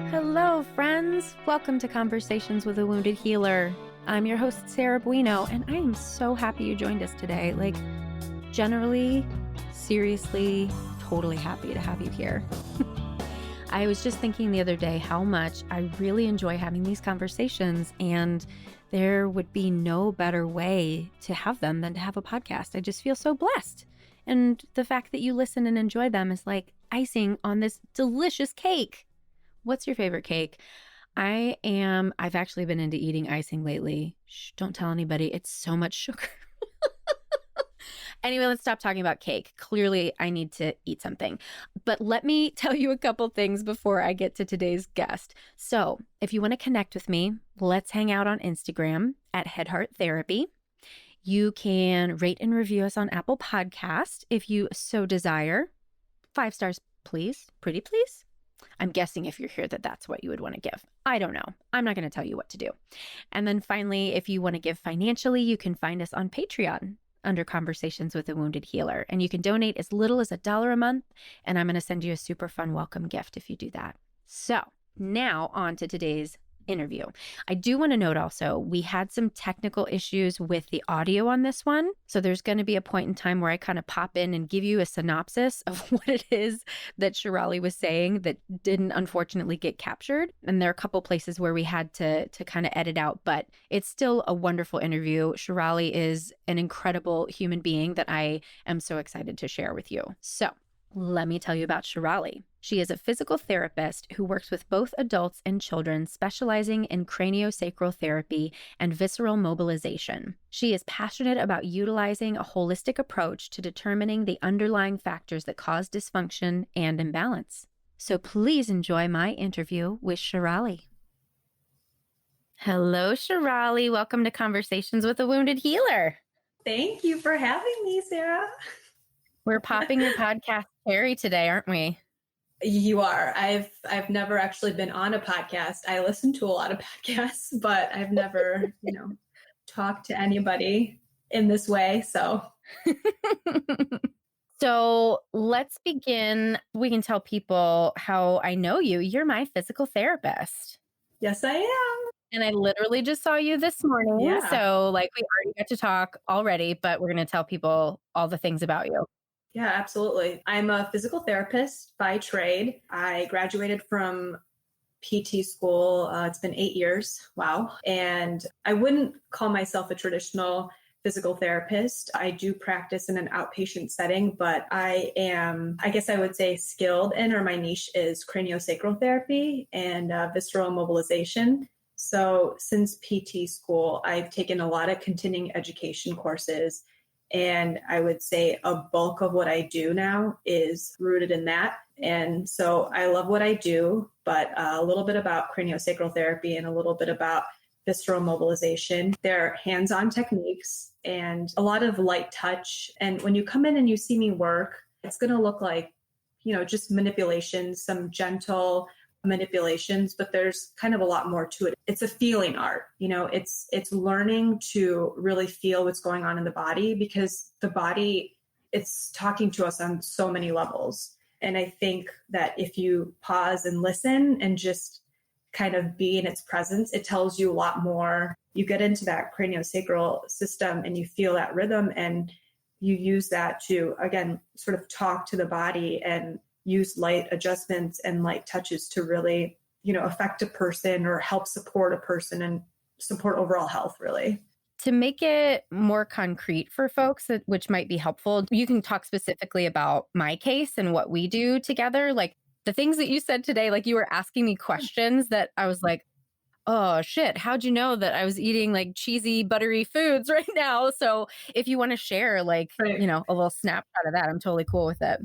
Hello, friends. Welcome to Conversations with a Wounded Healer. I'm your host, Sarah Bueno, and I am so happy you joined us today. Generally, seriously, totally happy to have you here. I was just thinking the other day how much I really enjoy having these conversations, and there would be no better way to have them than to have a podcast. I just feel so blessed. And the fact that you listen and enjoy them is like icing on this delicious cake. What's your favorite cake? I've actually been into eating icing lately. Shh, don't tell anybody. It's so much sugar. Anyway, let's stop talking about cake. Clearly, I need to eat something. But let me tell you a couple things before I get to today's guest. So if you want to connect with me, let's hang out on Instagram at Head Heart Therapy. You can rate and review us on Apple Podcast if you so desire. 5 stars, please. Pretty please. I'm guessing if you're here that's what you would want to give. I don't know. I'm not going to tell you what to do. And then finally, if you want to give financially, you can find us on Patreon under Conversations with a Wounded Healer. And you can donate as little as $1 a month. And I'm going to send you a super fun welcome gift if you do that. So now on to today's interview. I do want to note also, we had some technical issues with the audio on this one. So there's going to be a point in time where I kind of pop in and give you a synopsis of what it is that Shiralee was saying that didn't unfortunately get captured. And there are a couple places where we had to kind of edit out, but it's still a wonderful interview. Shiralee is an incredible human being that I am so excited to share with you. So let me tell you about Shiralee. She is a physical therapist who works with both adults and children, specializing in craniosacral therapy and visceral mobilization. She is passionate about utilizing a holistic approach to determining the underlying factors that cause dysfunction and imbalance. So please enjoy my interview with Shiralee. Hello, Shiralee. Welcome to Conversations with a Wounded Healer. Thank you for having me, Sarah. We're popping your podcast cherry today, aren't we? You are. I've never actually been on a podcast. I listen to a lot of podcasts, but I've never, talked to anybody in this way. So So let's begin. We can tell people how I know you. You're my physical therapist. Yes, I am. And I literally just saw you this morning. Yeah. So we already got to talk already, but we're going to tell people all the things about you. Yeah, absolutely. I'm a physical therapist by trade. I graduated from PT school. It's been 8 years. Wow. And I wouldn't call myself a traditional physical therapist. I do practice in an outpatient setting, but I guess I would say skilled in, or my niche is craniosacral therapy and visceral mobilization. So since PT school, I've taken a lot of continuing education courses. And I would say a bulk of what I do now is rooted in that. And so I love what I do, but a little bit about craniosacral therapy and a little bit about visceral mobilization. They're hands-on techniques and a lot of light touch. And when you come in and you see me work, it's going to look like, just manipulations, some gentle manipulations, but there's kind of a lot more to it. It's a feeling art. It's learning to really feel what's going on in the body, because the body, it's talking to us on so many levels. And I think that if you pause and listen and just kind of be in its presence, it tells you a lot more. You get into that craniosacral system and you feel that rhythm, and you use that to, again, sort of talk to the body and use light adjustments and light touches to really, affect a person or help support a person and support overall health, really. To make it more concrete for folks, which might be helpful, you can talk specifically about my case and what we do together. Like the things that you said today, like you were asking me questions that I was like, oh shit, how'd you know that I was eating like cheesy, buttery foods right now? So if you want to share a little snapshot of that, I'm totally cool with it.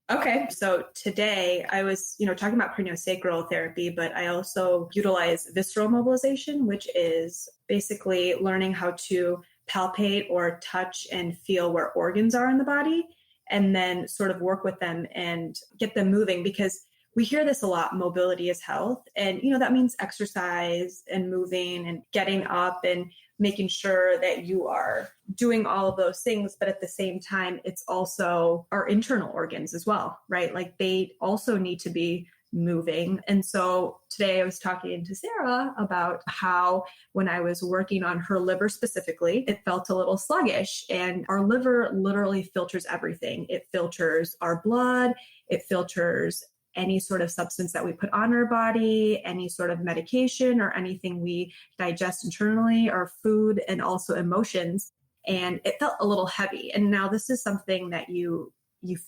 Okay. So today I was, talking about craniosacral therapy, but I also utilize visceral mobilization, which is basically learning how to palpate or touch and feel where organs are in the body, and then sort of work with them and get them moving, because we hear this a lot, mobility is health. And, that means exercise and moving and getting up and making sure that you are doing all of those things. But at the same time, it's also our internal organs as well, right? Like they also need to be moving. And so today I was talking to Sarah about how when I was working on her liver specifically, it felt a little sluggish. And our liver literally filters everything. It filters our blood, it filters any sort of substance that we put on our body, any sort of medication or anything we digest internally, our food, and also emotions. And it felt a little heavy. And now this is something that you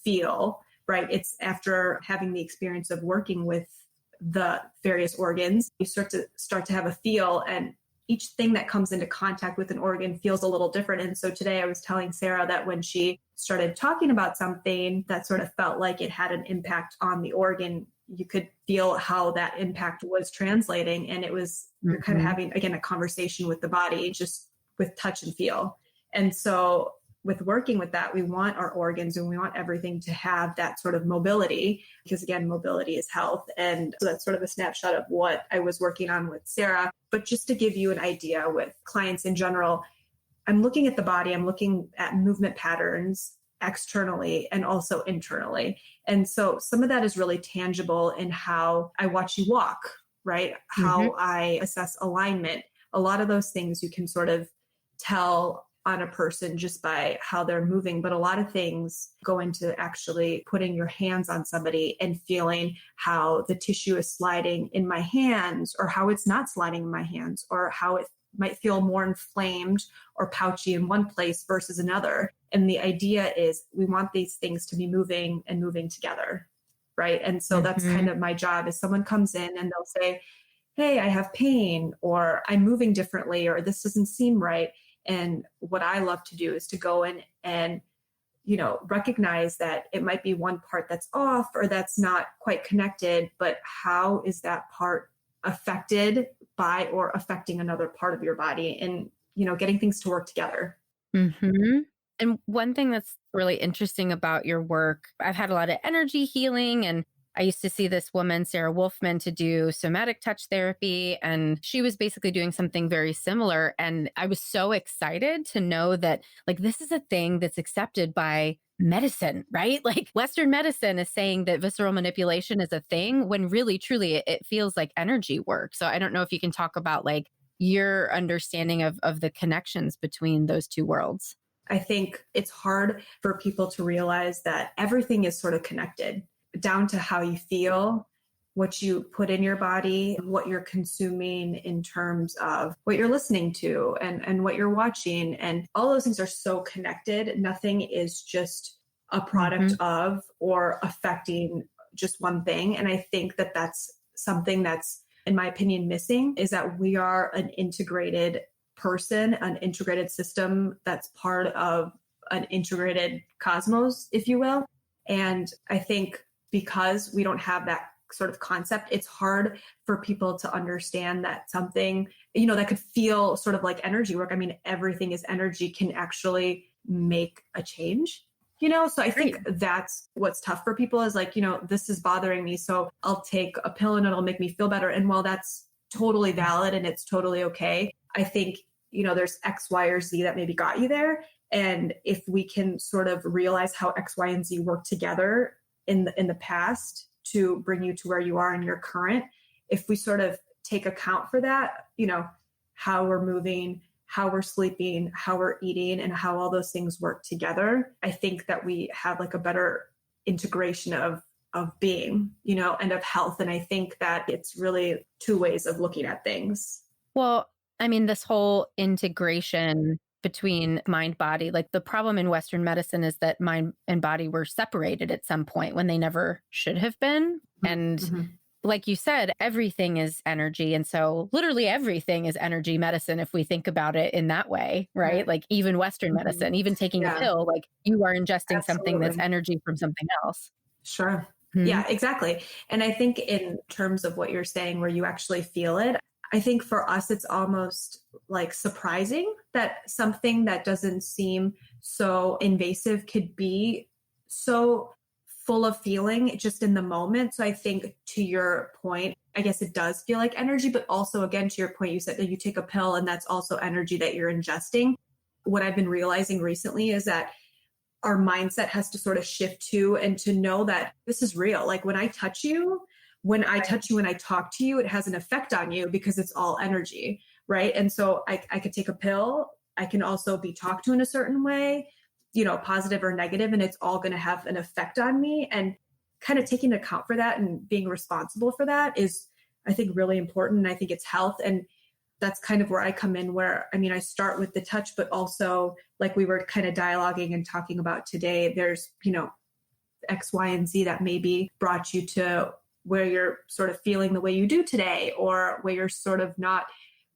feel, right? It's after having the experience of working with the various organs, you start to have a feel, and each thing that comes into contact with an organ feels a little different. And so today I was telling Sarah that when she started talking about something that sort of felt like it had an impact on the organ, you could feel how that impact was translating. And it was, you're kind of having, again, a conversation with the body, just with touch and feel. And so with working with that, we want our organs and we want everything to have that sort of mobility, because again, mobility is health. And so that's sort of a snapshot of what I was working on with Sarah. But just to give you an idea with clients in general, I'm looking at the body, I'm looking at movement patterns externally and also internally. And so some of that is really tangible in how I watch you walk, right? How I assess alignment. A lot of those things you can sort of tell on a person just by how they're moving. But a lot of things go into actually putting your hands on somebody and feeling how the tissue is sliding in my hands, or how it's not sliding in my hands, or how it might feel more inflamed or pouchy in one place versus another. And the idea is we want these things to be moving and moving together, right? And so that's kind of my job. Is someone comes in and they'll say, hey, I have pain, or I'm moving differently, or this doesn't seem right. And what I love to do is to go in and, recognize that it might be one part that's off or that's not quite connected, but how is that part affected by or affecting another part of your body, and, getting things to work together. And one thing that's really interesting about your work, I've had a lot of energy healing, and I used to see this woman, Sarah Wolfman, to do somatic touch therapy, and she was basically doing something very similar. And I was so excited to know that, like, this is a thing that's accepted by medicine, right? Like, Western medicine is saying that visceral manipulation is a thing, when really, truly, it feels like energy work. So I don't know if you can talk about like your understanding of the connections between those two worlds. I think it's hard for people to realize that everything is sort of connected, down to how you feel, what you put in your body, what you're consuming in terms of what you're listening to and what you're watching. And all those things are so connected. Nothing is just a product of or affecting just one thing. And I think that that's something that's, in my opinion, missing, is that we are an integrated person, an integrated system that's part of an integrated cosmos, if you will. And I think because we don't have that sort of concept, it's hard for people to understand that something, that could feel sort of like energy work. I mean, everything is energy, can actually make a change, So I think that's what's tough for people, is like, this is bothering me, so I'll take a pill and it'll make me feel better. And while that's totally valid and it's totally okay, I think, there's X, Y, or Z that maybe got you there. And if we can sort of realize how X, Y, and Z work together in the past to bring you to where you are in your current, if we sort of take account for that, how we're moving, how we're sleeping, how we're eating, and how all those things work together, I think that we have like a better integration of being, and of health. And I think that it's really two ways of looking at things. Well, I mean, this whole integration between mind body, like the problem in Western medicine is that mind and body were separated at some point when they never should have been. And like you said, everything is energy. And so literally everything is energy medicine, if we think about it in that way, right? Like even Western medicine, even taking a pill, like you are ingesting something that's energy from something else. Sure. Yeah, exactly. And I think in terms of what you're saying, where you actually feel it, I think for us, it's almost like surprising that something that doesn't seem so invasive could be so full of feeling just in the moment. So I think, to your point, I guess it does feel like energy, but also, again, to your point, you said that you take a pill and that's also energy that you're ingesting. What I've been realizing recently is that our mindset has to sort of shift to, and to know that this is real. Like when I touch you, when I touch you, when I talk to you, it has an effect on you because it's all energy, right? And so I could take a pill. I can also be talked to in a certain way, positive or negative, and it's all going to have an effect on me. And kind of taking account for that and being responsible for that is, I think, really important. And I think it's health. And that's kind of where I come in, where, I start with the touch, but also like we were kind of dialoguing and talking about today, there's, X, Y, and Z that maybe brought you to where you're sort of feeling the way you do today, or where you're sort of not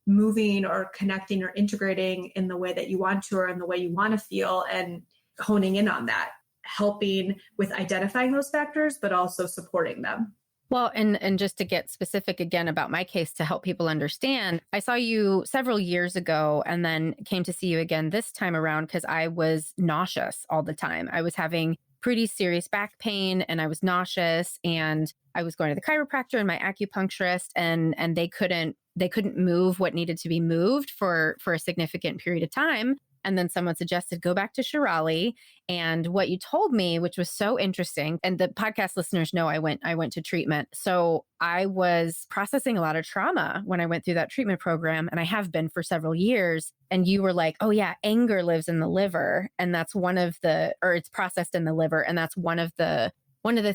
moving or connecting or integrating in the way that you want to, or in the way you want to feel, and honing in on that, helping with identifying those factors, but also supporting them. Well, and just to get specific again about my case to help people understand, I saw you several years ago and then came to see you again this time around because I was nauseous all the time. I was having pretty serious back pain and I was nauseous, and I was going to the chiropractor and my acupuncturist, and they couldn't move what needed to be moved for a significant period of time. And then someone suggested go back to Shiralee. And what you told me, which was so interesting, and the podcast listeners know I went to treatment. So I was processing a lot of trauma when I went through that treatment program, and I have been for several years. And you were like, oh yeah, anger lives in the liver. And that's it's processed in the liver. And that's one of the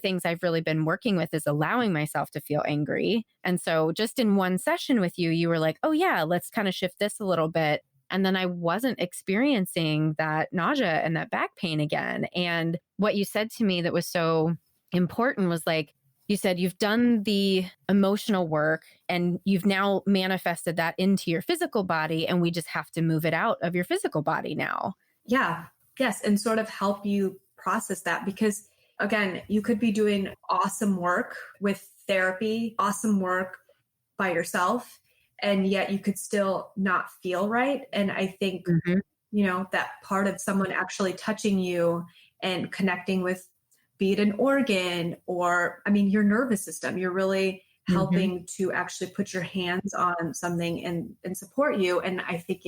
things I've really been working with is allowing myself to feel angry. And so just in one session with you, you were like, oh yeah, let's kind of shift this a little bit. And then I wasn't experiencing that nausea and that back pain again. And what you said to me that was so important was like, you said you've done the emotional work and you've now manifested that into your physical body, and we just have to move it out of your physical body now. Yeah. Yes. And sort of help you process that, because again, you could be doing awesome work with therapy, awesome work by yourself, and yet you could still not feel right. And I think, that part of someone actually touching you and connecting with, be it an organ or, your nervous system, you're really helping to actually put your hands on something and support you. And I think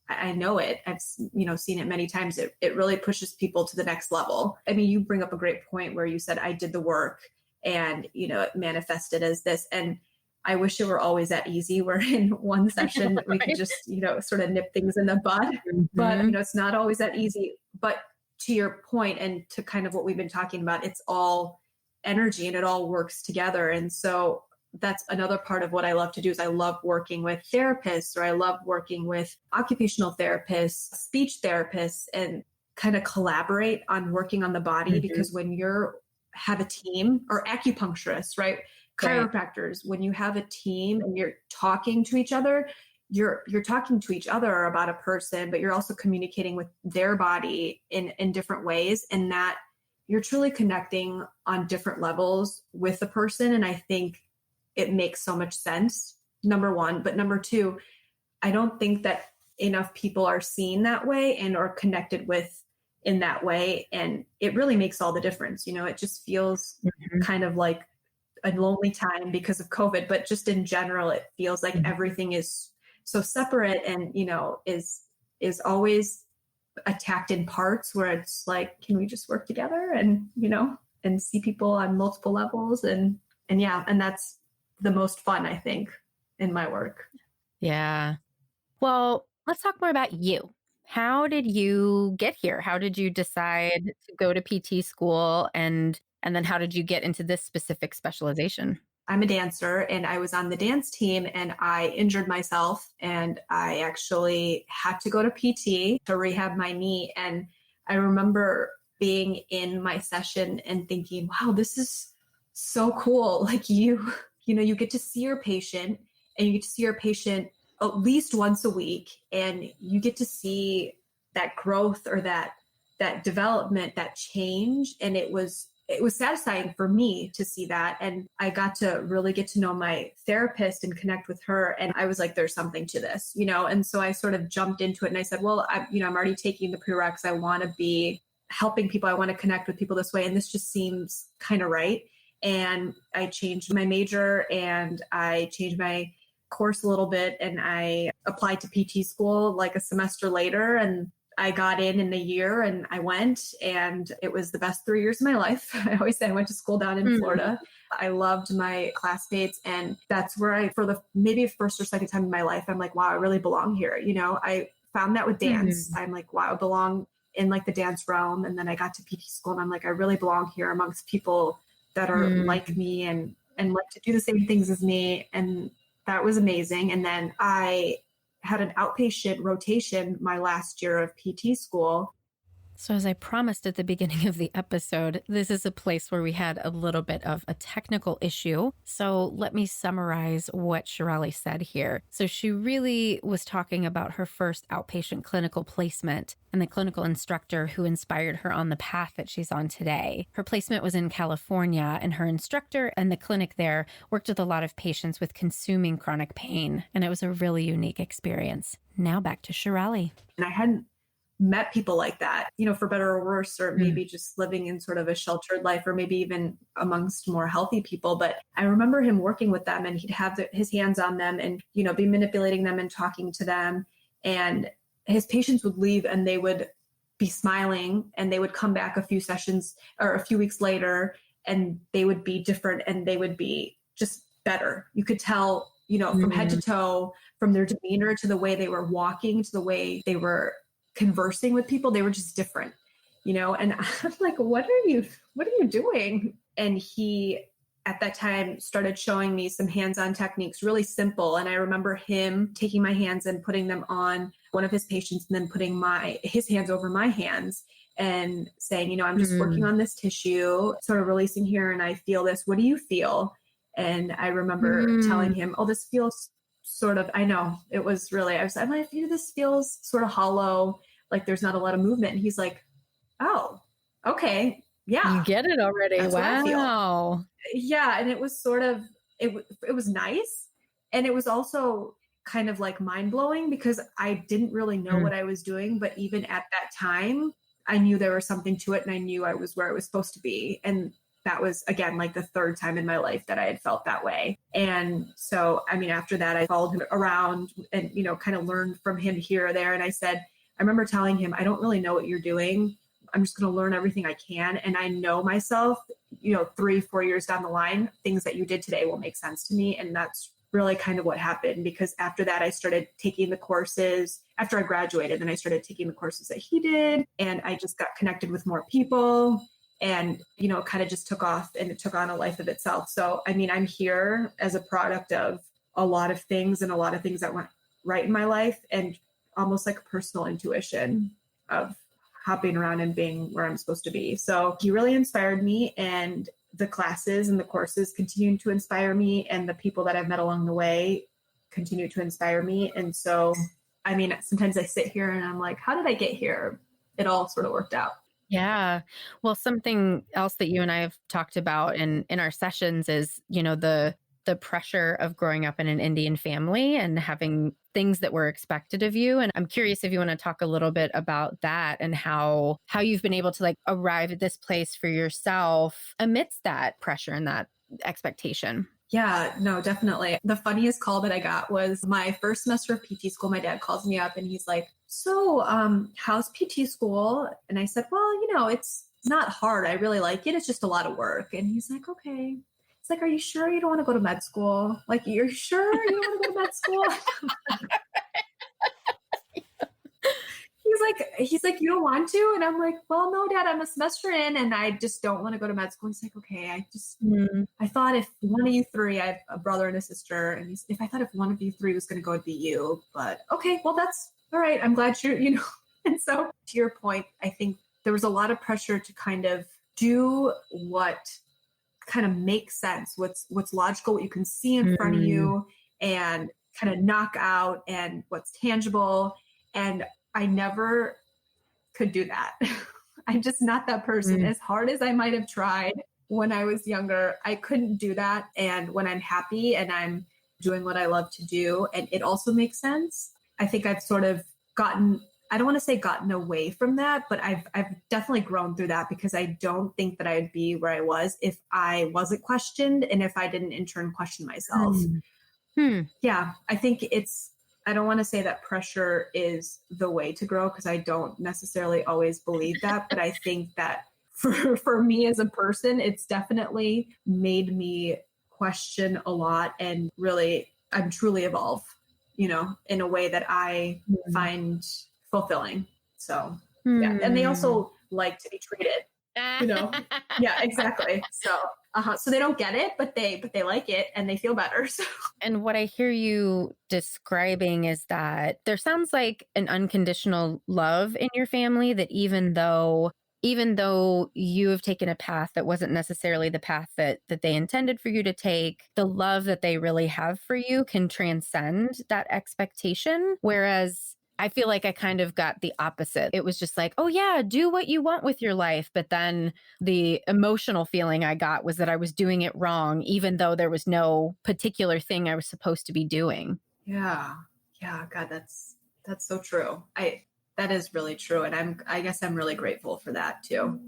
I know it. I've seen it many times. It really pushes people to the next level. You bring up a great point where you said I did the work and it manifested as this. And I wish it were always that easy, where in one session we could just sort of nip things in the bud. But it's not always that easy. But to your point, and to kind of what we've been talking about, it's all energy and it all works together. And so that's another part of what I love to do is I love working with therapists, or I love working with occupational therapists, speech therapists, and kind of collaborate on working on the body. Because when have a team, or acupuncturists, right? Chiropractors, when you have a team and you're talking to each other, you're talking to each other about a person, but you're also communicating with their body in different ways, and that you're truly connecting on different levels with the person. And I think it makes so much sense, number one. But number two, I don't think that enough people are seen that way and are connected with in that way. And it really makes all the difference. It just feels kind of like a lonely time because of COVID, but just in general, it feels like everything is so separate and, is always attacked in parts, where it's like, can we just work together and, and see people on multiple levels? And that's the most fun, I think, in my work. Yeah. Well, let's talk more about you. How did you get here? How did you decide to go to PT school? And then how did you get into this specific specialization? I'm a dancer, and I was on the dance team, and I injured myself, and I actually had to go to PT to rehab my knee. And I remember being in my session and thinking, wow, this is so cool. Like you get to see your patient, and you get to see your patient at least once a week, and you get to see that growth or that development, that change. And it was satisfying for me to see that. And I got to really get to know my therapist and connect with her. And I was like, there's something to this, and so I sort of jumped into it, and I said, well, I'm already taking the prereqs. I want to be helping people. I want to connect with people this way. And this just seems kind of right. And I changed my major, and I changed my course a little bit, and I applied to PT school like a semester later. And I got in the year and I went, and it was the best 3 years of my life. I always say I went to school down in Florida. I loved my classmates, and that's where for the maybe first or second time in my life, I'm like, wow, I really belong here. I found that with dance. I'm like, wow, I belong in like the dance realm. And then I got to PT school and I'm like, I really belong here amongst people that are like me and like to do the same things as me. And that was amazing. And then I had an outpatient rotation my last year of PT school. So, as I promised at the beginning of the episode, this is a place where we had a little bit of a technical issue. So, let me summarize what Shiralee said here. So, she really was talking about her first outpatient clinical placement and the clinical instructor who inspired her on the path that she's on today. Her placement was in California, and her instructor and the clinic there worked with a lot of patients with consuming chronic pain. And it was a really unique experience. Now back to Shiralee. And I hadn't met people like that, for better or worse, or maybe just living in sort of a sheltered life, or maybe even amongst more healthy people. But I remember him working with them, and he'd have his hands on them and, be manipulating them and talking to them. And his patients would leave and they would be smiling, and they would come back a few sessions or a few weeks later, and they would be different, and they would be just better. You could tell, from head to toe, from their demeanor to the way they were walking, to the way they were conversing with people, they were just different, and I'm like, what are you doing? And he, at that time, started showing me some hands-on techniques, really simple. And I remember him taking my hands and putting them on one of his patients, and then putting his hands over my hands and saying, I'm just working on this tissue, sort of releasing here, and I feel this. What do you feel? And I remember telling him, oh, this feels sort of, I know it was really, I'm like, this feels sort of hollow, like there's not a lot of movement. And he's like, oh, okay. Yeah. You get it already. That's Wow. Yeah. And it was sort of, it was nice. And it was also kind of like mind blowing, because I didn't really know what I was doing. But even at that time, I knew there was something to it, and I knew I was where I was supposed to be. And that was, again, like the third time in my life that I had felt that way. And so, after that, I followed him around and, kind of learned from him here or there. And I remember telling him, I don't really know what you're doing. I'm just going to learn everything I can. And I know myself, 3-4 years down the line, things that you did today will make sense to me. And that's really kind of what happened, because after that, I started taking the courses. After I graduated, then I started taking the courses that he did. And I just got connected with more people. And, kind of just took off, and it took on a life of itself. So, I'm here as a product of a lot of things, and a lot of things that went right in my life, and almost like a personal intuition of hopping around and being where I'm supposed to be. So he really inspired me, and the classes and the courses continue to inspire me, and the people that I've met along the way continue to inspire me. And so, sometimes I sit here and I'm like, how did I get here? It all sort of worked out. Yeah. Well, something else that you and I have talked about in our sessions is, the pressure of growing up in an Indian family and having things that were expected of you. And I'm curious if you want to talk a little bit about that, and how you've been able to like arrive at this place for yourself amidst that pressure and that expectation. Yeah, no, definitely. The funniest call that I got was my first semester of PT school. My dad calls me up and he's like, so how's PT school? And I said, well, it's not hard. I really like it. It's just a lot of work. And he's like, okay. It's like, are you sure you don't want to go to med school? Like, you're sure you don't want to go to med school? He's like, you don't want to? And I'm like, well, no, Dad, I'm a semester in and I just don't want to go to med school. He's like, okay, I thought if one of you three, I have a brother and a sister, and if I thought if one of you three was going to go, it'd be you. But okay, well, that's all right. I'm glad you're. And so to your point, I think there was a lot of pressure to kind of do what kind of makes sense, what's logical, what you can see in front of you, and kind of knock out, and what's tangible. And I never could do that. I'm just not that person. As hard as I might have tried when I was younger, I couldn't do that. And when I'm happy and I'm doing what I love to do, and it also makes sense, I think I've sort of gotten, I don't want to say gotten away from that, but I've definitely grown through that, because I don't think that I'd be where I was if I wasn't questioned, and if I didn't in turn question myself. Yeah, I think I don't want to say that pressure is the way to grow, because I don't necessarily always believe that. But I think that for me as a person, it's definitely made me question a lot and really, I'm truly evolve, in a way that I find fulfilling. So, yeah. And they also like to be treated, Yeah, exactly. So they don't get it, but they like it and they feel better. So. And what I hear you describing is that there sounds like an unconditional love in your family, that even though you have taken a path that wasn't necessarily the path that they intended for you to take, the love that they really have for you can transcend that expectation. Whereas I feel like I kind of got the opposite. It was just like, oh yeah, do what you want with your life. But then the emotional feeling I got was that I was doing it wrong, even though there was no particular thing I was supposed to be doing. Yeah. Yeah. God, that's so true. That is really true. And I guess I'm really grateful for that too.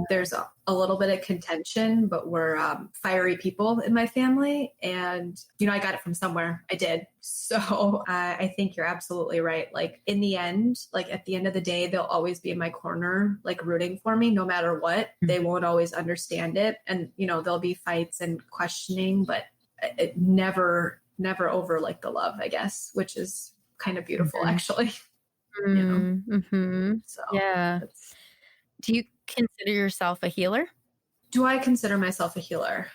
There's a little bit of contention, but we're fiery people in my family. And, I got it from somewhere. I did. So I think you're absolutely right. Like in the end, like at the end of the day, they'll always be in my corner, like rooting for me no matter what. They won't always understand it. And, there'll be fights and questioning, but it never over like the love, I guess, which is kind of beautiful, actually. So yeah. Do you consider yourself a healer? Do I consider myself a healer?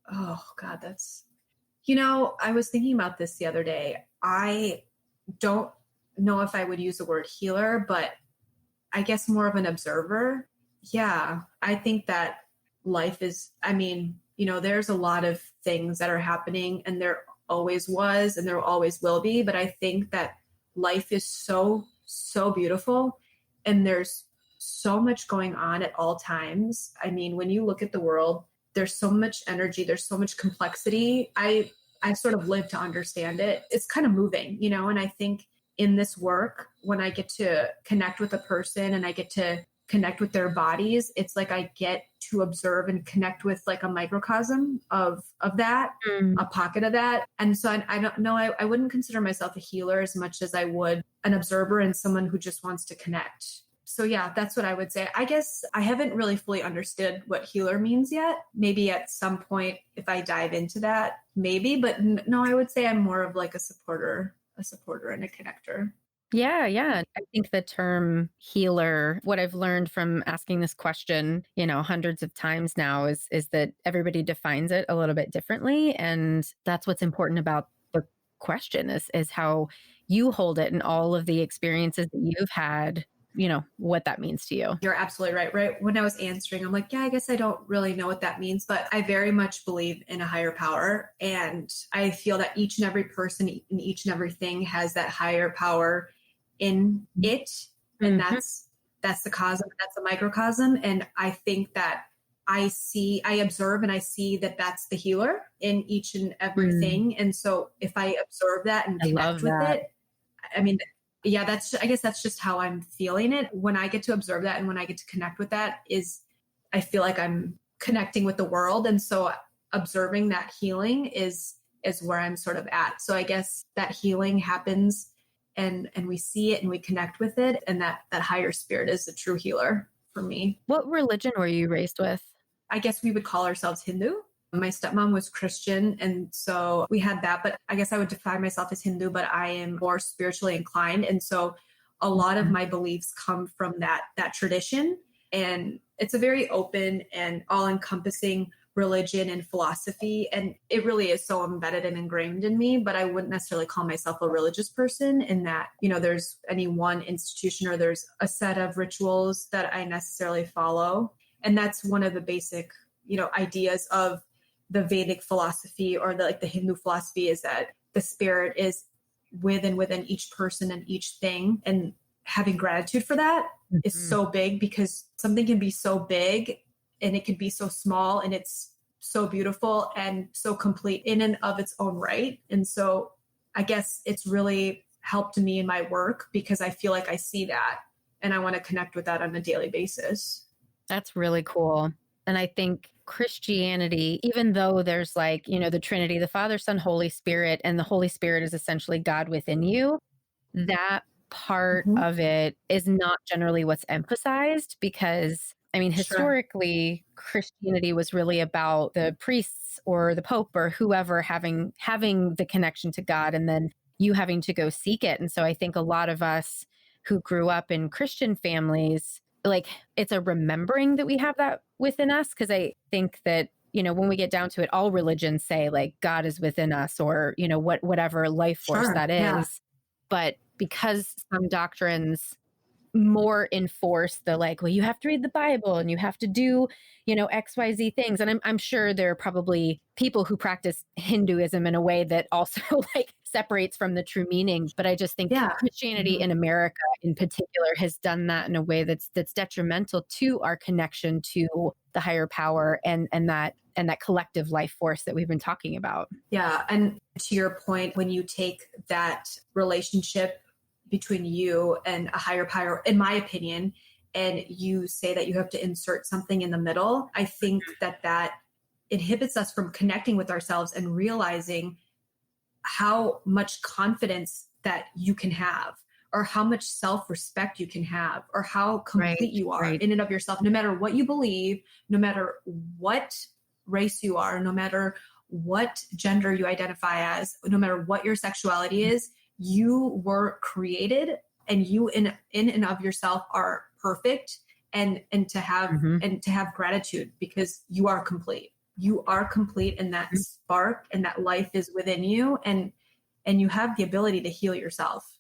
Oh God, I was thinking about this the other day. I don't know if I would use the word healer, but I guess more of an observer. Yeah. I think that life is, there's a lot of things that are happening, and there always was, and there always will be. But I think that life is so, so beautiful, and there's so much going on at all times. I mean, when you look at the world, there's so much energy, there's so much complexity. I sort of live to understand it. It's kind of moving, and I think in this work, when I get to connect with a person and I get to connect with their bodies, it's like I get to observe and connect with like a microcosm of that, a pocket of that. And so I don't know, I wouldn't consider myself a healer as much as I would an observer and someone who just wants to connect. So yeah, that's what I would say. I guess I haven't really fully understood what healer means yet. Maybe at some point, if I dive into that, maybe, but no, I would say I'm more of like a supporter and a connector. Yeah. I think the term healer, what I've learned from asking this question, hundreds of times now is that everybody defines it a little bit differently. And that's what's important about the question is how you hold it and all of the experiences that you've had, what that means to you. You're absolutely right. Right. When I was answering, I'm like, yeah, I guess I don't really know what that means, but I very much believe in a higher power. And I feel that each and every person in each and everything has that higher power in it. And that's the cosm, that's the microcosm. And I think that I observe and I see that that's the healer in each and everything. And so if I observe that and connect with it, yeah, I guess that's just how I'm feeling it. When I get to observe that and when I get to connect with that I feel like I'm connecting with the world. And so observing that healing is where I'm sort of at. So I guess that healing happens and we see it and we connect with it. And that higher spirit is the true healer for me. What religion were you raised with? I guess we would call ourselves Hindu. My stepmom was Christian, and so we had that, but I guess I would define myself as Hindu, but I am more spiritually inclined. And so a lot of my beliefs come from that tradition. And it's a very open and all-encompassing religion and philosophy. And it really is so embedded and ingrained in me, but I wouldn't necessarily call myself a religious person in that, there's any one institution or there's a set of rituals that I necessarily follow. And that's one of the basic, ideas of the Vedic philosophy or the Hindu philosophy, is that the spirit is within each person and each thing. And having gratitude for that is so big, because something can be so big and it can be so small and it's so beautiful and so complete in and of its own right. And so I guess it's really helped me in my work because I feel like I see that and I want to connect with that on a daily basis. That's really cool. And I think Christianity, even though there's like, the Trinity, the Father, Son, Holy Spirit, and the Holy Spirit is essentially God within you, that part Mhm. of it is not generally what's emphasized because, I mean, Sure. historically, Christianity was really about the priests or the Pope or whoever having the connection to God and then you having to go seek it. And so I think a lot of us who grew up in Christian families, like it's a remembering that we have that within us. Cause I think that, when we get down to it, all religions say like God is within us or, whatever life force Sure. that Yeah. is. But because some doctrines more enforce the like, well, you have to read the Bible and you have to do, XYZ things. And I'm sure there are probably people who practice Hinduism in a way that also like separates from the true meaning. But I just think Yeah. Christianity Mhm. in America in particular has done that in a way that's detrimental to our connection to the higher power and that collective life force that we've been talking about. Yeah. And to your point, when you take that relationship between you and a higher power, in my opinion, and you say that you have to insert something in the middle, I think that that inhibits us from connecting with ourselves and realizing how much confidence that you can have or how much self-respect you can have or how Right, complete you are right. in and of yourself, no matter what you believe, no matter what race you are, no matter what gender you identify as, no matter what your sexuality is, you were created and you in and of yourself are perfect, and to have Mhm. gratitude because you are complete, and that spark and that life is within you, and you have the ability to heal yourself.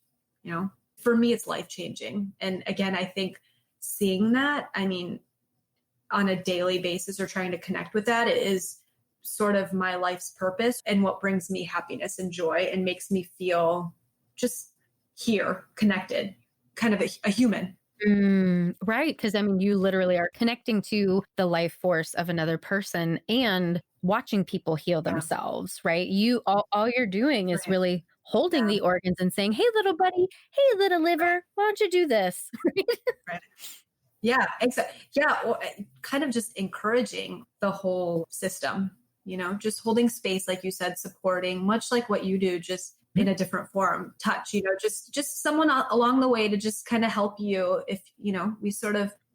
For me it's life changing, and again I think seeing that, I mean, on a daily basis or trying to connect with that is sort of my life's purpose and what brings me happiness and joy and makes me feel just here, connected, kind of a human. Right. Because I mean, you literally are connecting to the life force of another person and watching people heal Yeah. themselves, right? All you're doing is Right. really holding Yeah. the organs and saying, hey, little buddy, hey, little liver, why don't you do this? Right. Yeah, exactly. Yeah, well, kind of just encouraging the whole system, just holding space, like you said, supporting, much like what you do, just in a different form, touch, just someone along the way to just kind of help you if,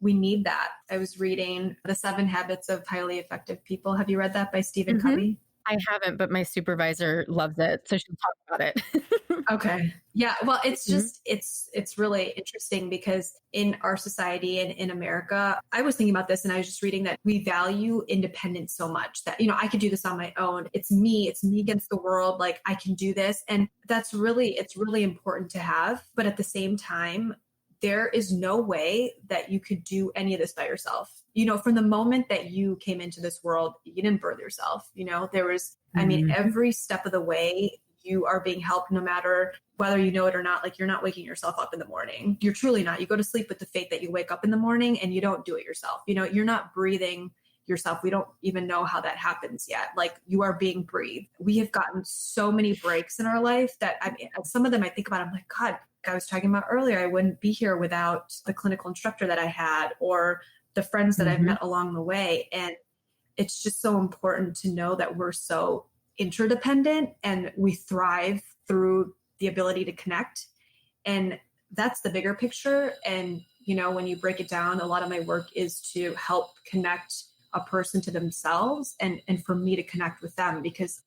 we need that. I was reading The 7 Habits of Highly Effective People. Have you read that by Stephen Mhm. Covey? I haven't, but my supervisor loves it. So she'll talk about it. Okay. Yeah. Well, it's Mhm. just it's really interesting because in our society and in America, I was thinking about this and I was just reading that we value independence so much that, I could do this on my own. It's me against the world. Like I can do this. And it's really important to have. But at the same time, there is no way that you could do any of this by yourself. From the moment that you came into this world, you didn't birth yourself. There was, I mean, Mhm. every step of the way, you are being helped no matter whether you know it or not. Like you're not waking yourself up in the morning. You're truly not. You go to sleep with the faith that you wake up in the morning and you don't do it yourself. You're not breathing yourself. We don't even know how that happens yet. Like you are being breathed. We have gotten so many breaks in our life that I mean, some of them I think about, I'm like, God, like I was talking about earlier, I wouldn't be here without the clinical instructor that I had or the friends that I've Mhm. met along the way. And it's just so important to know that we're so interdependent and we thrive through the ability to connect. And that's the bigger picture. And, when you break it down, a lot of my work is to help connect a person to themselves and for me to connect with them because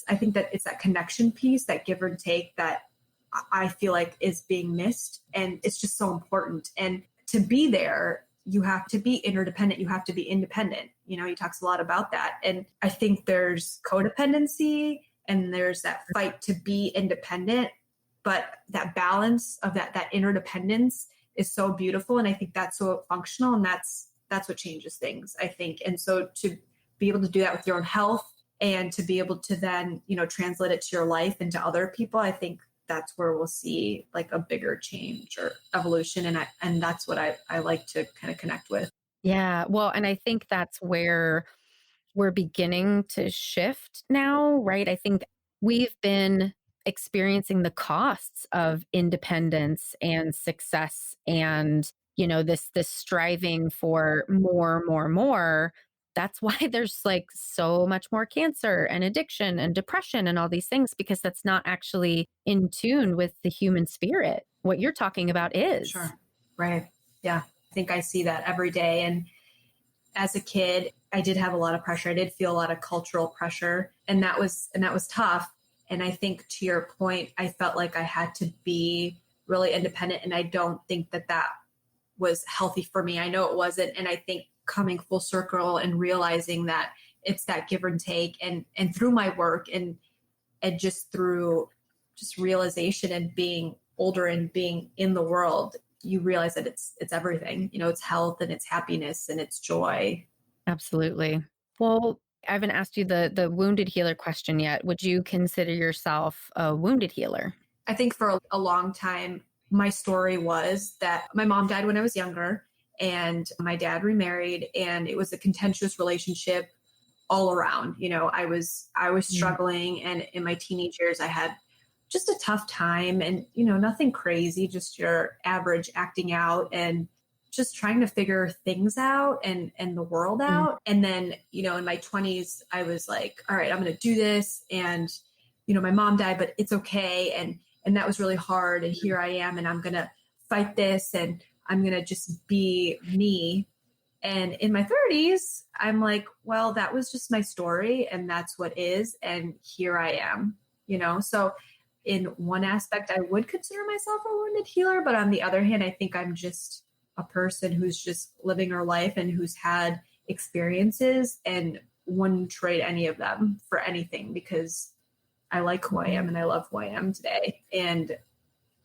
I think that it's that connection piece, that give and take that I feel like is being missed. And it's just so important. And to be there, you have to be interdependent. You have to be independent. He talks a lot about that. And I think there's codependency and there's that fight to be independent, but that balance of that interdependence is so beautiful. And I think that's so functional, and that's what changes things, I think. And so to be able to do that with your own health and to be able to then, translate it to your life and to other people, I think that's where we'll see like a bigger change or evolution. And that's what I like to kind of connect with. Yeah. Well, and I think that's where we're beginning to shift now, right? I think we've been experiencing the costs of independence and success and, this striving for more, more, more. That's why there's like so much more cancer and addiction and depression and all these things, because that's not actually in tune with the human spirit. What you're talking about is. Sure. Right. Yeah. I think I see that every day. And as a kid, I did have a lot of pressure. I did feel a lot of cultural pressure, and that was tough. And I think, to your point, I felt like I had to be really independent, and I don't think that that was healthy for me. I know it wasn't. And I think coming full circle and realizing that it's that give and take, and through my work, and just through just realization and being older and being in the world, you realize that it's everything. It's health and it's happiness and it's joy. Absolutely. Well, I haven't asked you the wounded healer question yet. Would you consider yourself a wounded healer? I think for a long time, my story was that my mom died when I was younger, and my dad remarried, and it was a contentious relationship all around. I was struggling, and in my teenage years, I had just a tough time, and nothing crazy, just your average acting out and just trying to figure things out and the world out. And then in my 20s, I was like, all right, I'm going to do this. And my mom died, but it's okay. And that was really hard, and here I am, and I'm going to fight this, and I'm going to just be me. And in my 30s, I'm like, well, that was just my story, and that's what is, and here I am. So in one aspect, I would consider myself a wounded healer, but on the other hand, I think I'm just a person who's just living her life and who's had experiences and wouldn't trade any of them for anything, because I like who I am and I love who I am today. And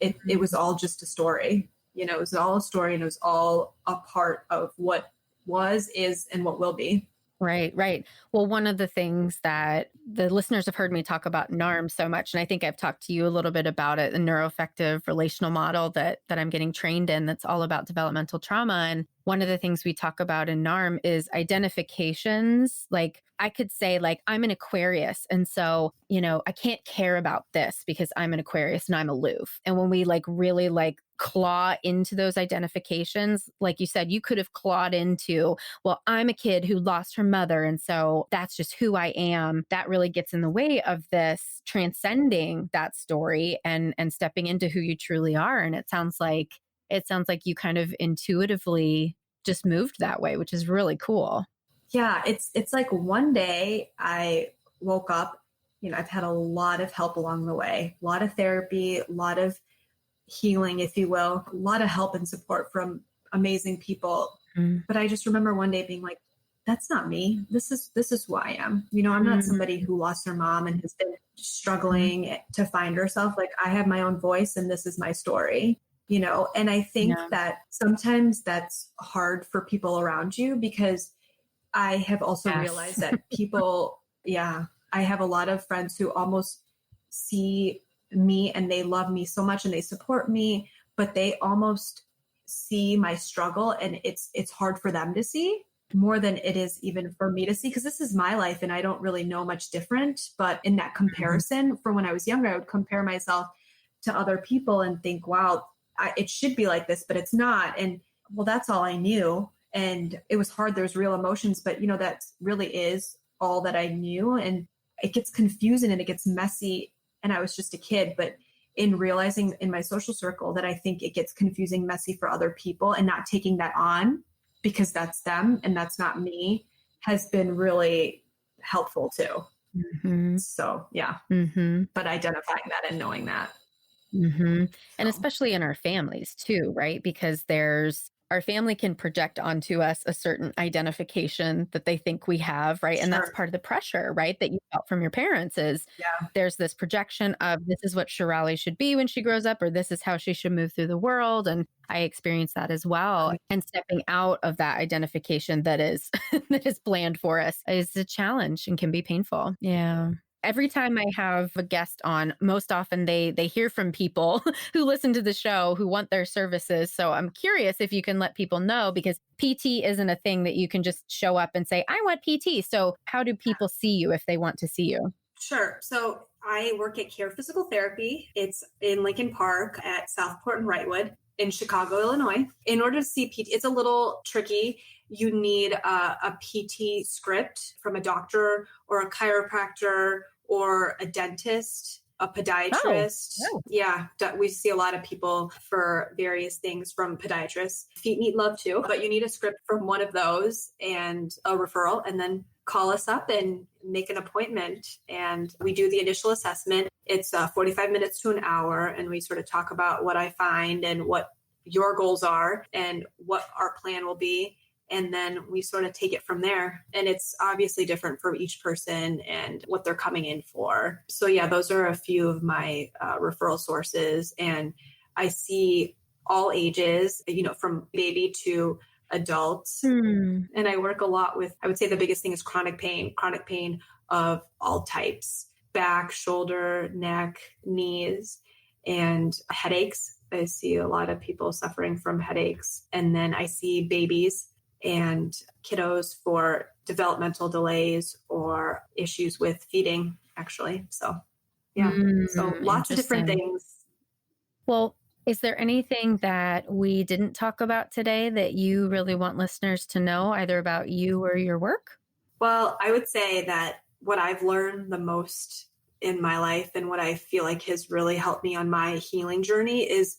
it was all just a story. It was all a story, and it was all a part of what was, is, and what will be. Right, right. Well, one of the things that the listeners have heard me talk about NARM so much, and I think I've talked to you a little bit about it, the neuroeffective relational model that I'm getting trained in, that's all about developmental trauma. And one of the things we talk about in NARM is identifications. Like I could say, like, I'm an Aquarius, and so, I can't care about this because I'm an Aquarius and I'm aloof. And when we really claw into those identifications, like you said, you could have clawed into, well, I'm a kid who lost her mother, and so that's just who I am. That really gets in the way of this transcending that story and stepping into who you truly are. And it sounds like you kind of intuitively just moved that way, which is really cool. Yeah, it's like one day I woke up, I've had a lot of help along the way, a lot of therapy, a lot of healing, if you will, a lot of help and support from amazing people. But I just remember one day being like, that's not me. This is who I am. I'm not somebody who lost their mom and has been struggling to find herself. Like, I have my own voice, and this is my story. And I think that sometimes that's hard for people around you, because I have also realized that people, I have a lot of friends who almost see me and they love me so much and they support me, but they almost see my struggle, and it's hard for them to see more than it is even for me to see, because this is my life and I don't really know much different. But in that comparison, from when I was younger, I would compare myself to other people and think, wow, it should be like this, but it's not. And well, that's all I knew. And it was hard. There was real emotions, but that really is all that I knew. And it gets confusing and it gets messy. And I was just a kid, but in realizing in my social circle that I think it gets confusing, messy for other people, and not taking that on because that's them and that's not me, has been really helpful too. So yeah, but identifying that and knowing that. And especially in our families too, right? Because our family can project onto us a certain identification that they think we have, right? And that's part of the pressure, right? That you felt from your parents is there's this projection of, this is what Shiralee should be when she grows up, or this is how she should move through the world. And I experienced that as well. And stepping out of that identification that is that is planned for us is a challenge and can be painful. Yeah. Every time I have a guest on, most often they hear from people who listen to the show who want their services. So I'm curious if you can let people know, because PT isn't a thing that you can just show up and say, I want PT. So how do people see you if they want to see you? Sure. So I work at Care Physical Therapy. It's in Lincoln Park at Southport and Wrightwood. in Chicago, Illinois. In order to see PT, it's a little tricky. You need a PT script from a doctor or a chiropractor or a dentist, a podiatrist. Oh. Yeah, we see a lot of people for various things from podiatrists. Feet need love too, but you need a script from one of those and a referral, and then call us up and make an appointment. And we do the initial assessment. It's 45 minutes to an hour, and we sort of talk about what I find and what your goals are and what our plan will be. And then we sort of take it from there. And it's obviously different for each person and what they're coming in for. So yeah, those are a few of my referral sources. And I see all ages, from baby to adults. And I work a lot with, I would say the biggest thing is chronic pain of all types: back, shoulder, neck, knees, and headaches. I see a lot of people suffering from headaches. And then I see babies and kiddos for developmental delays or issues with feeding, actually. So, yeah. So lots of different things. Well, is there anything that we didn't talk about today that you really want listeners to know, either about you or your work? Well, I would say that what I've learned the most in my life and what I feel like has really helped me on my healing journey is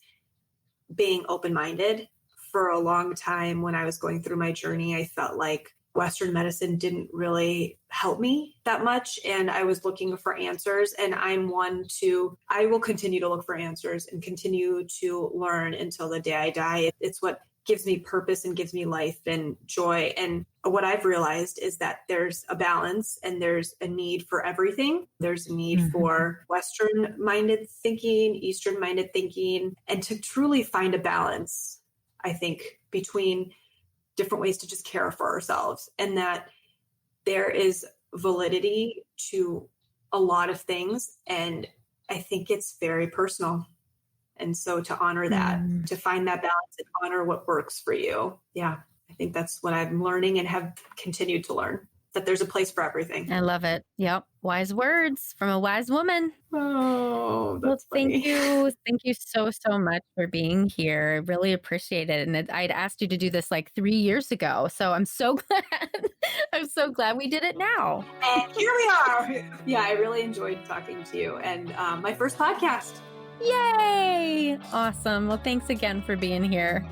being open-minded. For a long time when I was going through my journey, I felt like Western medicine didn't really help me that much. And I was looking for answers. And I will continue to look for answers and continue to learn until the day I die. It's what gives me purpose and gives me life and joy. And what I've realized is that there's a balance and there's a need for everything. There's a need for Western-minded thinking, Eastern-minded thinking, and to truly find a balance, I think, between different ways to just care for ourselves, and that there is validity to a lot of things. And I think it's very personal. And so to honor that, to find that balance and honor what works for you. Yeah, I think that's what I'm learning and have continued to learn, that there's a place for everything. I love it. Yep. Wise words from a wise woman. Oh, that's funny. Thank you. Thank you so much for being here. I really appreciate it. And I'd asked you to do this like 3 years ago. So I'm so glad. I'm so glad we did it now. And here we are. Yeah, I really enjoyed talking to you. And my first podcast. Yay! Awesome. Well, thanks again for being here.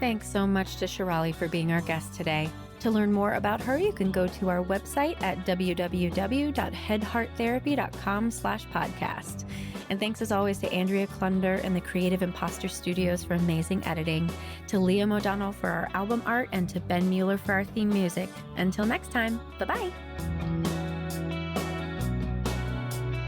Thanks so much to Shiralee for being our guest today. To learn more about her, you can go to our website at www.headhearttherapy.com/podcast. And thanks as always to Andrea Klunder and the Creative Imposter Studios for amazing editing, to Liam O'Donnell for our album art, and to Ben Mueller for our theme music. Until next time, bye-bye.